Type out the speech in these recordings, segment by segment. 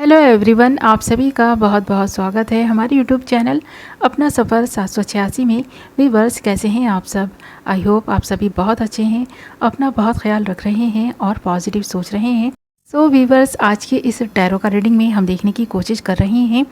Hello everyone, आप सभी का बहुत बहुत स्वागत है हमारे यूट्यूब चैनल अपना सफ़र 786 में। व्यूअर्स, कैसे हैं आप सब? आई होप आप सभी बहुत अच्छे हैं, अपना बहुत ख्याल रख रहे हैं और पॉजिटिव सोच रहे हैं। सो व्यूअर्स, आज के इस टैरो का रीडिंग में हम देखने की कोशिश कर रहे हैं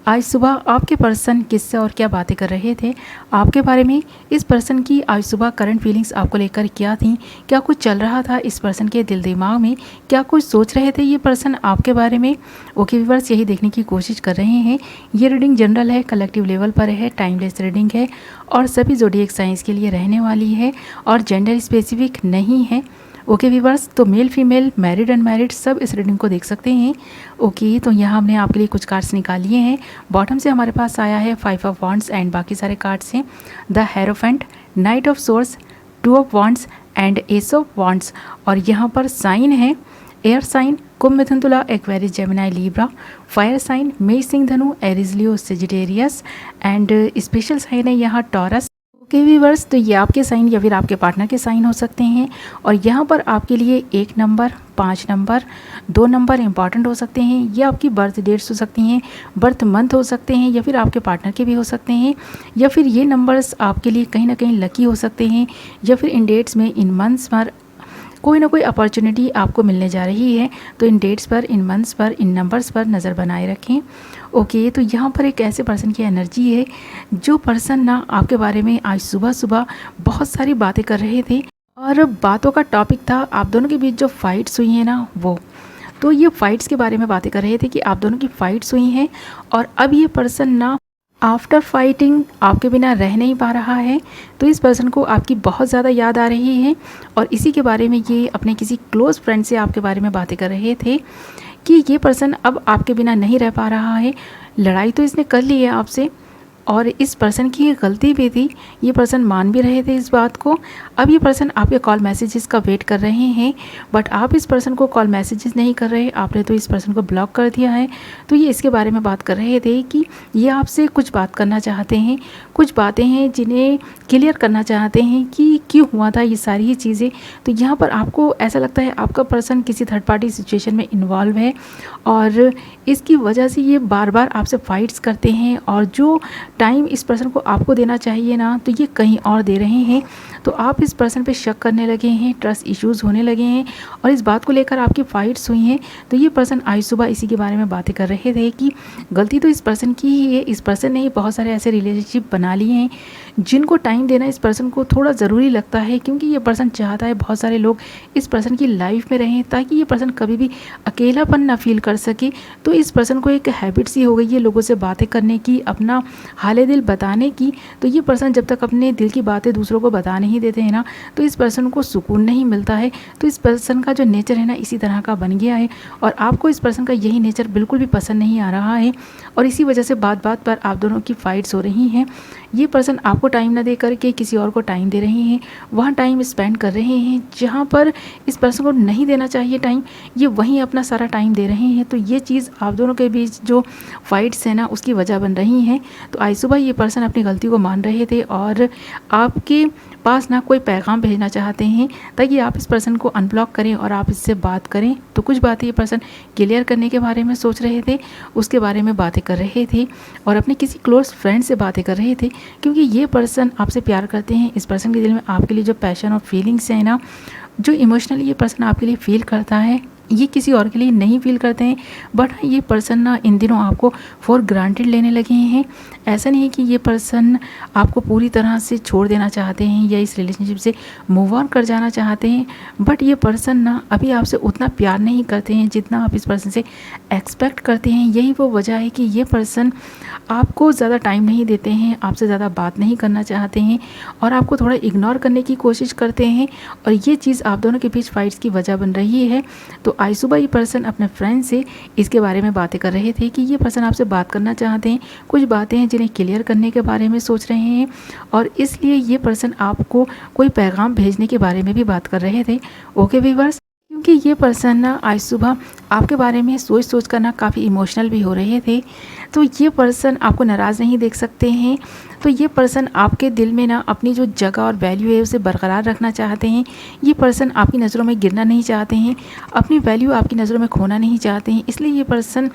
आज सुबह आपके पर्सन किससे और क्या बातें कर रहे थे आपके बारे में। इस पर्सन की आज सुबह करंट फीलिंग्स आपको लेकर क्या थी, क्या कुछ चल रहा था इस पर्सन के दिल दिमाग में, क्या कुछ सोच रहे थे ये पर्सन आपके बारे में। ओके व्यूअर्स, यही देखने की कोशिश कर रहे हैं। ये रीडिंग जनरल है, कलेक्टिव लेवल पर है, टाइमलेस रीडिंग है और सभी ज़ोडिएक साइंस के लिए रहने वाली है और जेंडर स्पेसिफिक नहीं है। ओके व्यूअर्स, तो मेल फीमेल मैरिड अनमैरिड सब इस रीडिंग को देख सकते हैं। ओके, तो यहाँ हमने आपके लिए कुछ कार्ड्स निकालिए हैं। बॉटम से हमारे पास आया है 5 ऑफ वॉन्ड्स एंड बाकी सारे कार्ड्स हैं the hierophant, night of source, 2 of wands and S of wands. और यहाँ पर साइन है एयर साइन कुंभ, मिथुन, तुला, Aquarius, Gemini, Libra. Fire sign मेष, सिंह, धनु, Aries, Leo, Sagittarius and special sign है यहाँ टॉरस। ओके व्यूअर्स, तो ये आपके साइन या फिर आपके पार्टनर के साइन हो सकते हैं और यहाँ पर आपके लिए 1 नंबर, 5 नंबर, 2 नंबर इंपॉर्टेंट हो सकते हैं। ये आपकी बर्थ डेट्स हो सकती हैं, बर्थ मंथ हो सकते हैं या फिर आपके पार्टनर के भी हो सकते हैं या फिर ये नंबर्स आपके लिए कहीं ना कहीं लकी हो सकते हैं या फिर इन डेट्स में, इन मंथ्स पर कोई ना कोई अपॉर्चुनिटी आपको मिलने जा रही है। तो इन डेट्स पर, इन मंथ्स पर, इन नंबर्स पर नज़र बनाए रखें। ओके, तो यहाँ पर एक ऐसे पर्सन की एनर्जी है जो पर्सन ना आपके बारे में आज सुबह सुबह बहुत सारी बातें कर रहे थे और बातों का टॉपिक था आप दोनों के बीच जो फाइट्स हुई हैं ना वो। तो ये फाइट्स के बारे में बातें कर रहे थे कि आप दोनों की फाइट्स हुई हैं और अब ये पर्सन ना आफ्टर फाइटिंग आपके बिना रह नहीं पा रहा है। तो इस पर्सन को आपकी बहुत ज़्यादा याद आ रही है और इसी के बारे में ये अपने किसी क्लोज़ फ्रेंड से आपके बारे में बातें कर रहे थे कि ये पर्सन अब आपके बिना नहीं रह पा रहा है। लड़ाई तो इसने कर ली है आपसे और इस पर्सन की ये गलती भी थी, ये पर्सन मान भी रहे थे इस बात को। अब ये पर्सन आपके कॉल मैसेजेस का वेट कर रहे हैं बट आप इस पर्सन को कॉल मैसेजेस नहीं कर रहे, आपने तो इस पर्सन को ब्लॉक कर दिया है। तो ये इसके बारे में बात कर रहे थे कि ये आपसे कुछ बात करना चाहते हैं, कुछ बातें हैं जिन्हें क्लियर करना चाहते हैं कि क्यों हुआ था ये सारी ही चीज़ें। तो यहाँ पर आपको ऐसा लगता है आपका पर्सन किसी थर्ड पार्टी सिचुएशन में इन्वॉल्व है और इसकी वजह से ये बार बार आपसे फाइट्स करते हैं और जो टाइम इस पर्सन को आपको देना चाहिए ना तो ये कहीं और दे रहे हैं। तो आप इस पर्सन पे शक करने लगे हैं, ट्रस्ट इश्यूज़ होने लगे हैं और इस बात को लेकर आपकी फ़ाइट्स हुई हैं। तो ये पर्सन आज सुबह इसी के बारे में बातें कर रहे थे कि गलती तो इस पर्सन की ही है। इस पर्सन ने ही बहुत सारे ऐसे रिलेशनशिप बना लिए हैं जिनको टाइम देना इस पर्सन को थोड़ा ज़रूरी लगता है क्योंकि ये पर्सन चाहता है बहुत सारे लोग इस पर्सन की लाइफ में रहें ताकि ये पर्सन कभी भी अकेलापन ना फील कर सके। तो इस पर्सन को एक हैबिट सी हो गई है लोगों से बातें करने की, अपना हाले दिल बताने की। तो ये पर्सन जब तक अपने दिल की बातें दूसरों को बता नहीं देते हैं ना तो इस पर्सन को सुकून नहीं मिलता है। तो इस पर्सन का जो नेचर है ना इसी तरह का बन गया है और आपको इस पर्सन का यही नेचर बिल्कुल भी पसंद नहीं आ रहा है और इसी वजह से बात बात पर आप दोनों की फाइट्स हो रही हैं। ये पर्सन आपको टाइम ना दे करके किसी और को टाइम दे रहे हैं, वहाँ टाइम स्पेंड कर रहे हैं जहाँ पर इस पर्सन को नहीं देना चाहिए टाइम, ये वहीं अपना सारा टाइम दे रहे हैं। तो ये चीज़ आप दोनों के बीच जो फाइट्स है ना उसकी वजह बन रही हैं। तो आज सुबह ये पर्सन अपनी गलती को मान रहे थे और आपके पास ना कोई पैगाम भेजना चाहते हैं ताकि आप इस पर्सन को अनब्लॉक करें और आप इससे बात करें। तो कुछ बातें ये पर्सन क्लियर करने के बारे में सोच रहे थे, उसके बारे में बातें कर रहे थे और अपने किसी क्लोज फ्रेंड से बातें कर रहे थे क्योंकि ये पर्सन आपसे प्यार करते हैं। इस पर्सन के दिल में आपके लिए जो पैशन और फीलिंग्स हैं ना, जो इमोशनली ये पर्सन आपके लिए फील करता है ये किसी और के लिए नहीं फील करते हैं। बट ये पर्सन ना इन दिनों आपको फॉर ग्रांटेड लेने लगे हैं। ऐसा नहीं है कि ये पर्सन आपको पूरी तरह से छोड़ देना चाहते हैं या इस रिलेशनशिप से मूव ऑन कर जाना चाहते हैं, बट ये पर्सन ना अभी आपसे उतना प्यार नहीं करते हैं जितना आप इस पर्सन से एक्सपेक्ट करते हैं। यही वो वजह है कि ये पर्सन आपको ज़्यादा टाइम नहीं देते हैं, आपसे ज़्यादा बात नहीं करना चाहते हैं और आपको थोड़ा इग्नोर करने की कोशिश करते हैं और ये चीज़ आप दोनों के बीच फाइट्स की वजह बन रही है। तो आज सुबह ये पर्सन अपने फ्रेंड से इसके बारे में बातें कर रहे थे कि ये पर्सन आपसे बात करना चाहते हैं, कुछ बातें हैं जिन्हें क्लियर करने के बारे में सोच रहे हैं और इसलिए ये पर्सन आपको कोई पैगाम भेजने के बारे में भी बात कर रहे थे। ओके व्यूअर्स, क्योंकि ये पर्सन ना आज सुबह आपके बारे में सोच सोच कर ना काफ़ी इमोशनल भी हो रहे थे। तो ये पर्सन आपको नाराज़ नहीं देख सकते हैं। तो ये पर्सन आपके दिल में ना अपनी जो जगह और वैल्यू है उसे बरकरार रखना चाहते हैं। ये पर्सन आपकी नज़रों में गिरना नहीं चाहते हैं, अपनी वैल्यू आपकी नज़रों में खोना नहीं चाहते हैं। इसलिए ये पर्सन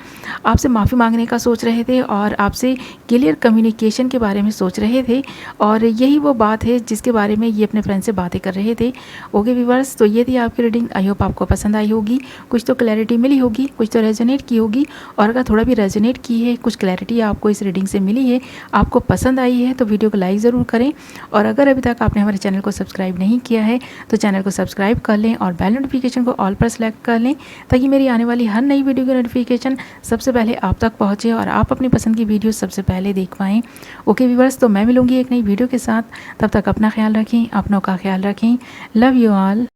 आपसे माफ़ी मांगने का सोच रहे थे और आपसे क्लियर कम्युनिकेशन के बारे में सोच रहे थे, और यही वो बात है जिसके बारे में ये अपने फ्रेंड से बातें कर रहे थे। ओके व्यूअर्स, तो ये थी आपकी रीडिंग। आई होप आपको पसंद आई होगी, कुछ तो क्लैरिटी मिली होगी, कुछ तो रेजोनेट की होगी। और अगर थोड़ा भी रेजोनेट की है, कुछ क्लैरिटी आपको इस रीडिंग से मिली है, आपको पसंद आई है, तो वीडियो को लाइक ज़रूर करें। और अगर अभी तक आपने हमारे चैनल को सब्सक्राइब नहीं किया है तो चैनल को सब्सक्राइब कर लें और बेल नोटिफिकेशन को ऑल पर सेलेक्ट कर लें, ताकि मेरी आने वाली हर नई वीडियो की नोटिफिकेशन सबसे पहले आप तक पहुँचे और आप अपनी पसंद की वीडियो सबसे पहले देख पाएँ। ओके व्यूअर्स, तो मैं मिलूँगी एक नई वीडियो के साथ। तब तक अपना ख्याल रखें, अपनों का ख्याल रखें। Love you all.